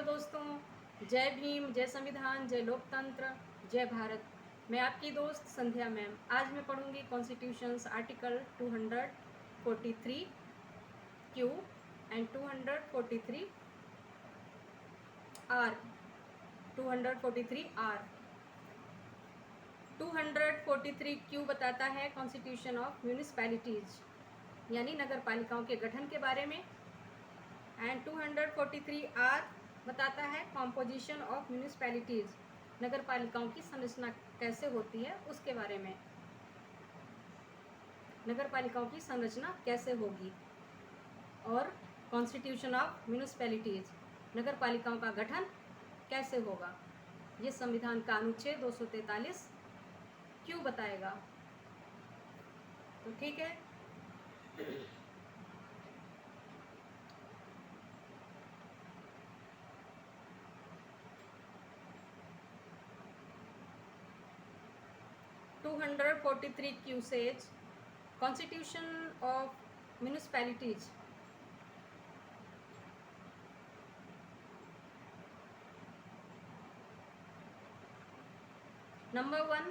दोस्तों, जय भीम, जय संविधान, जय लोकतंत्र, जय भारत। मैं आपकी दोस्त संध्या मैम। आज मैं पढ़ूंगी constitutions article 243 Q and 243 R. 243 R 243 Q बताता है कॉन्स्टिट्यूशन ऑफ म्यूनिसपैलिटीज यानी नगर पालिकाओं के गठन के बारे में। एंड 243 आर बताता है कॉम्पोजिशन ऑफ म्यूनिसपैलिटीज, नगर पालिकाओं की संरचना कैसे होती है उसके बारे में। नगर पालिकाओं की संरचना कैसे होगी। और कॉन्स्टिट्यूशन ऑफ म्यूनिसपैलिटीज, नगर पालिकाओं का गठन कैसे होगा, ये संविधान का अनुच्छेद 243 क्यों बताएगा। तो ठीक है, 243 Q says Constitution of Municipalities. Number 1,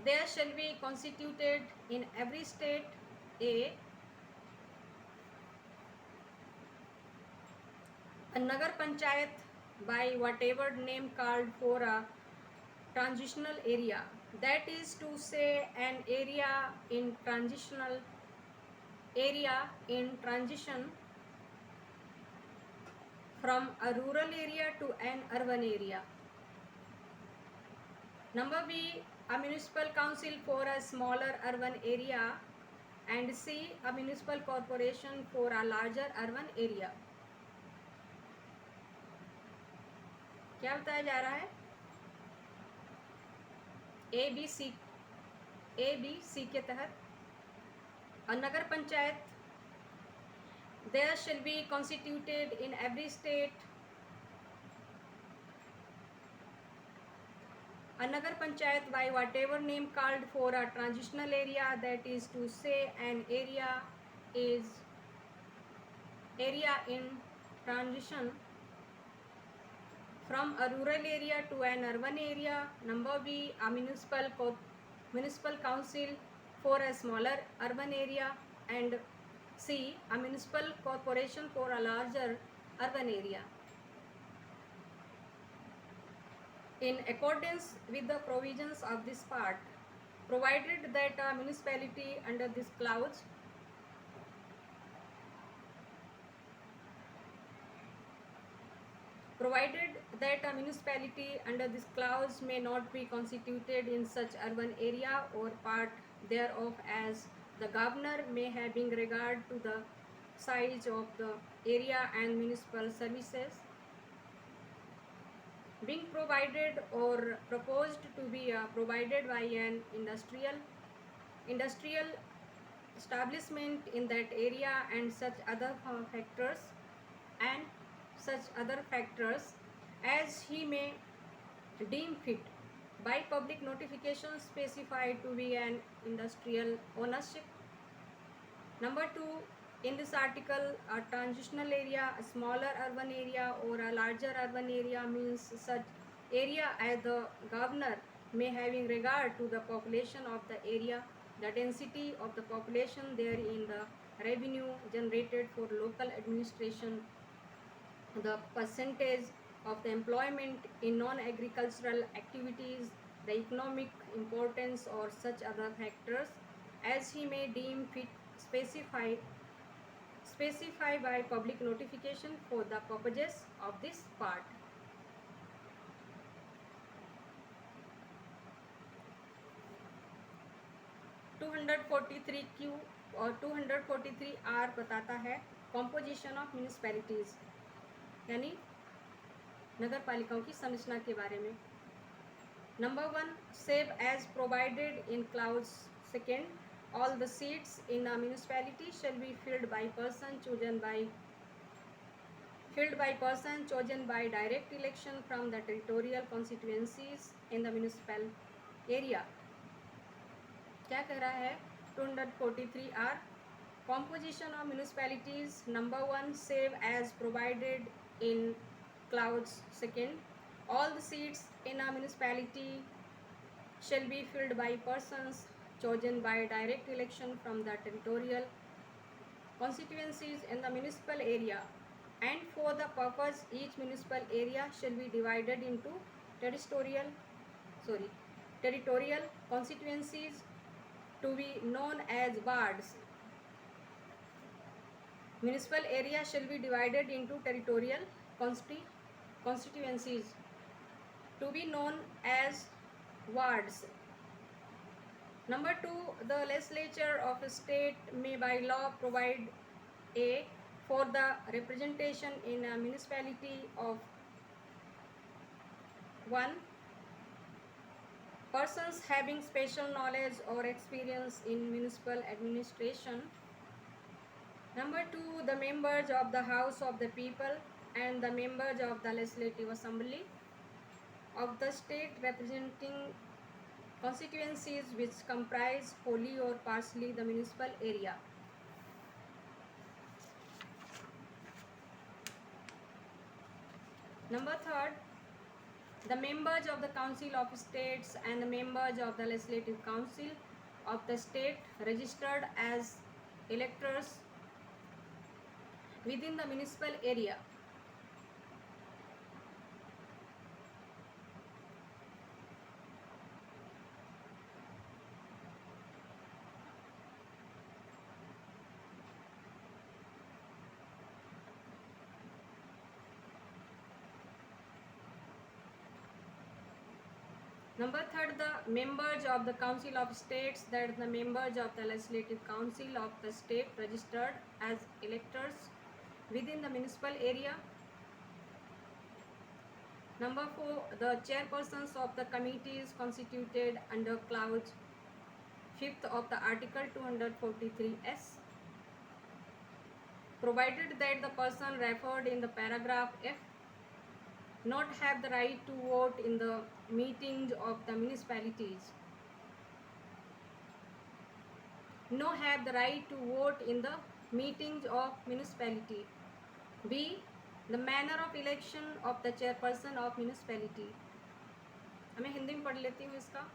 there shall be constituted in every state a Nagar Panchayat by whatever name called for a transitional area, that is to say an area in transition from a rural area to an urban area. Number B, a municipal council for a smaller urban area, and C, a municipal corporation for a larger urban area. क्या बताया जा रहा है? A B C के तहत नगर panchayat there shall be constituted in every state a nagar panchayat by whatever name called for a transitional area, that is to say an area in transition from a rural area to an urban area. Number B, a municipal council for a smaller urban area, and C, a municipal corporation for a larger urban area. In accordance with the provisions of this part, provided that a municipality under this clause may not be constituted in such urban area or part thereof, as the governor may have in regard to the size of the area and municipal services being provided or proposed to be provided by an industrial establishment in that area, and such other factors as he may deem fit by public notification specified to be an industrial ownership. Number 2, in this article, a transitional area, a smaller urban area or a larger urban area means such area as the governor may have in regard to the population of the area, the density of the population therein, the revenue generated for local administration, the percentage of the employment in non-agricultural activities, the economic importance or such other factors as he may deem fit specify by public notification for the purposes of this part. (243Q) और 243R बताता है composition of municipalities यानी नगर पालिकाओं की संरचना के बारे में। Number 1, save as provided in clause second, all the seats in a municipality shall be filled by person chosen by direct election from the territorial constituencies in the municipal area. क्या कह रहा है 243R, composition of municipalities. Number 1, save as provided in clause. Second, all the seats in a municipality shall be filled by persons chosen by direct election from the territorial constituencies in the municipal area, and for the purpose each municipal area shall be divided into territorial territorial constituencies to be known as wards. Municipal area shall be divided into territorial constituencies to be known as wards. Number 2, the legislature of a state may by law provide a for the representation in a municipality of 1. Persons having special knowledge or experience in municipal administration. Number 2, the members of the House of the People and the members of the Legislative Assembly of the state representing constituencies which comprise wholly or partially the municipal area. Number 3, the members of the Council of States and the members of the Legislative Council of the state registered as electors within the municipal area. Number 3, the members of the Council of States, that is the members of the Legislative Council of the state registered as electors within the municipal area. Number 4, the chairpersons of the committees constituted under clause 5th of the Article 243S, provided that the person referred in the paragraph F not have the right to vote in the meetings of the municipalities. No have the right to vote in the meetings of municipality. B, the manner of election of the chairperson of municipality. मैं हिंदी में पढ़ लेती हूँ इसका.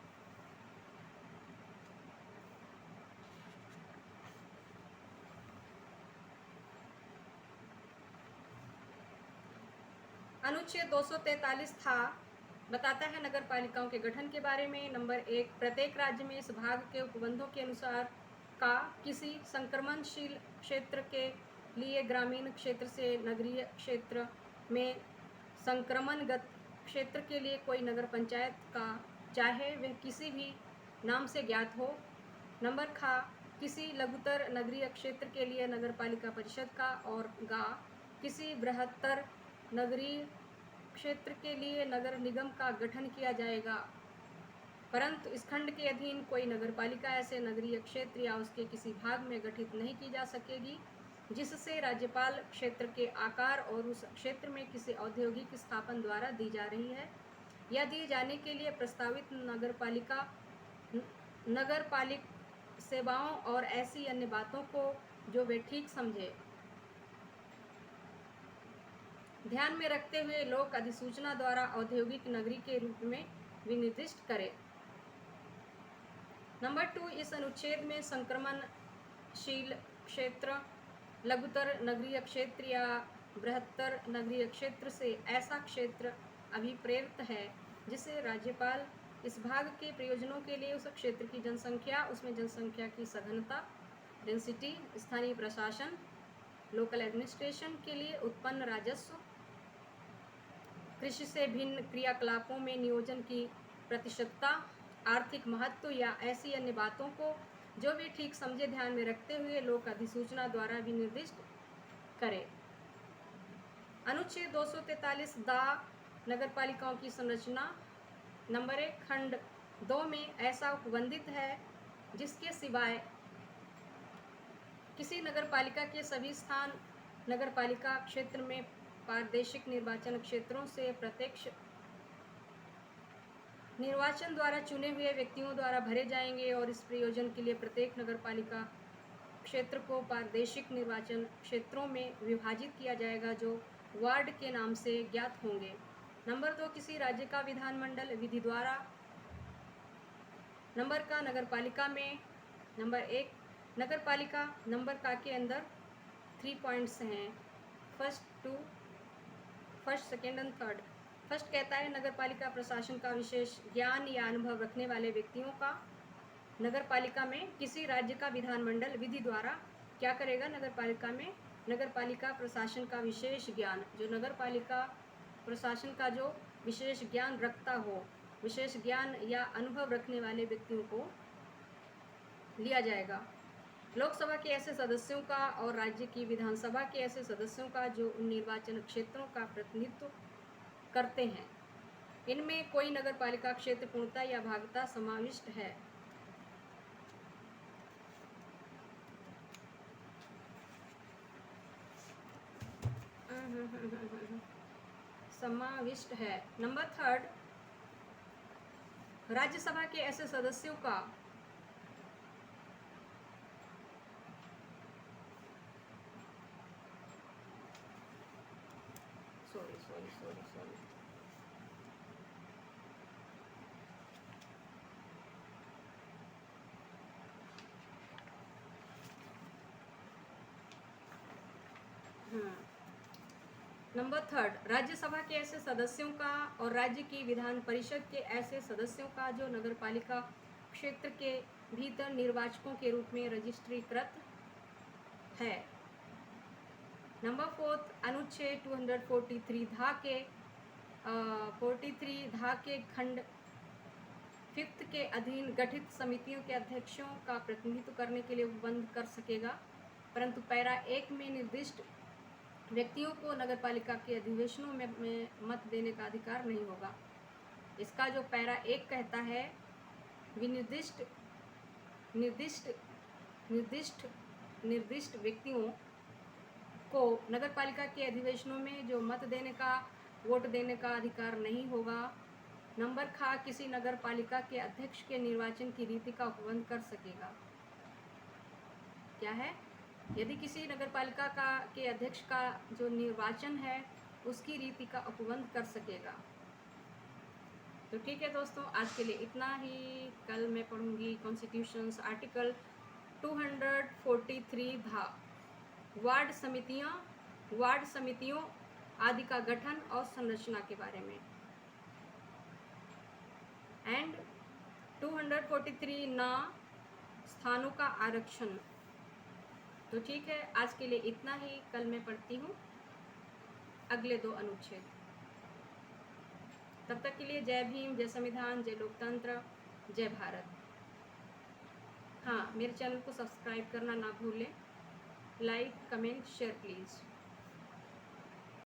अनुच्छेद 243 था, बताता है नगर पालिकाओं के गठन के बारे में. नंबर 1, प्रत्येक राज्य में इस भाग के उपबंधों के अनुसार का किसी संक्रमणशील क्षेत्र के लिए ग्रामीण क्षेत्र से नगरीय क्षेत्र में संक्रमणगत क्षेत्र के लिए कोई नगर पंचायत का, चाहे वह किसी भी नाम से ज्ञात हो. नंबर खा, किसी लघुतर नगरीय क्षेत्र के लिए नगर पालिका परिषद का. और गा, किसी बृहत्तर नगरीय क्षेत्र के लिए नगर निगम का गठन किया जाएगा, परंतु इस खंड के अधीन कोई नगर पालिका ऐसे नगरीय क्षेत्र या उसके किसी भाग में गठित नहीं की जा सकेगी जिससे राज्यपाल क्षेत्र के आकार और उस क्षेत्र में किसी औद्योगिक स्थापन द्वारा दी जा रही है या दिए जाने के लिए प्रस्तावित नगरपालिक सेवाओं और ऐसी अन्य बातों को जो वे ठीक समझे ध्यान में रखते हुए लोक अधिसूचना द्वारा औद्योगिक नगरी के रूप में विनिर्दिष्ट करे. नंबर 2, इस अनुच्छेद में संक्रमणशील क्षेत्र, लघुतर नगरीय क्षेत्र या बृहत्तर नगरीय क्षेत्र से ऐसा क्षेत्र अभिप्रेत है जिसे राज्यपाल इस भाग के प्रयोजनों के लिए उस क्षेत्र की जनसंख्या, उसमें जनसंख्या की सघनता, डेंसिटी, स्थानीय प्रशासन, लोकल एडमिनिस्ट्रेशन के लिए उत्पन्न राजस्व, कृषि से भिन्न क्रियाकलापों में नियोजन की प्रतिशतता, आर्थिक महत्व या ऐसी अन्य बातों को जो भी ठीक समझे ध्यान में रखते हुए लोक अधिसूचना द्वारा विनिर्दिष्ट करे. अनुच्छेद 243 दा, नगर पालिकाओं की संरचना. नंबर 1, खंड 2 में ऐसा उपबंधित है जिसके सिवाय किसी नगर पालिका के सभी स्थान नगर पालिका क्षेत्र में प्रादेशिक निर्वाचन क्षेत्रों से प्रत्यक्ष निर्वाचन द्वारा चुने हुए व्यक्तियों द्वारा भरे जाएंगे और इस प्रयोजन के लिए प्रत्येक नगर पालिका क्षेत्र को प्रादेशिक निर्वाचन क्षेत्रों में विभाजित किया जाएगा जो वार्ड के नाम से ज्ञात होंगे। नंबर 2, किसी राज्य का विधानमंडल विधि द्वारा। नंबर का नगरपालिका में। नंबर 1, नगरपालिका नंबर का के अंदर 3 पॉइंट्स हैं, first, second and third. First कहता है नगरपालिका प्रशासन का विशेष ज्ञान या अनुभव रखने वाले व्यक्तियों का नगरपालिका में किसी राज्य का विधानमंडल विधि द्वारा क्या करेगा, नगरपालिका में नगरपालिका प्रशासन का विशेष ज्ञान, जो नगरपालिका प्रशासन का जो विशेष ज्ञान रखता हो, विशेष ज्ञान या अनुभव रखने वाले व्यक्तियों को लिया जाएगा। लोकसभा के ऐसे सदस्यों का और राज्य की विधानसभा के ऐसे सदस्यों का जो उन निर्वाचन क्षेत्रों का प्रतिनिधित्व करते हैं। इनमें कोई नगरपालिका क्षेत्र पूर्णतः या भागतः समाविष्ट है। समाविष्ट है। नंबर 3, राज्यसभा के ऐसे सदस्यों का सॉरी नंबर 3, राज्यसभा के ऐसे सदस्यों का और राज्य की विधान परिषद के ऐसे सदस्यों का जो नगरपालिका क्षेत्र के भीतर निर्वाचकों के रूप में रजिस्ट्रीकृत है। नंबर 4, अनुच्छेद 243 धा के खंड 5 के अधीन गठित समितियों के अध्यक्षों का प्रतिनिधित्व करने के लिए उपबंध कर सकेगा, परंतु पैरा 1 में निर्दिष्ट व्यक्तियों को नगरपालिका के अधिवेशनों में मत देने का अधिकार नहीं होगा। इसका जो पैरा 1 कहता है, निर्दिष्ट व्यक्तियों को नगरपालिका के अधिवेशनों में जो मत देने का, वोट देने का अधिकार नहीं होगा। नंबर खा, किसी नगरपालिका के अध्यक्ष के निर्वाचन की रीति का उपबंध कर सकेगा। क्या है? यदि किसी नगरपालिका के अध्यक्ष का जो निर्वाचन है उसकी रीति का उपबंध कर सकेगा। तो ठीक है दोस्तों, आज के लिए इतना ही। कल मैं पढ़ूंगी कॉन्स्टिट्यूशंस आर्टिकल 243 धा वार्ड समितियों आदि का गठन और संरचना के बारे में, एंड 243 ना स्थानों का आरक्षण। तो ठीक है, आज के लिए इतना ही। कल मैं पढ़ती हूँ अगले 2 अनुच्छेद। तब तक के लिए जय भीम, जय संविधान, जय लोकतंत्र, जय भारत। हाँ, मेरे चैनल को सब्सक्राइब करना ना भूलें। Like, comment, share please.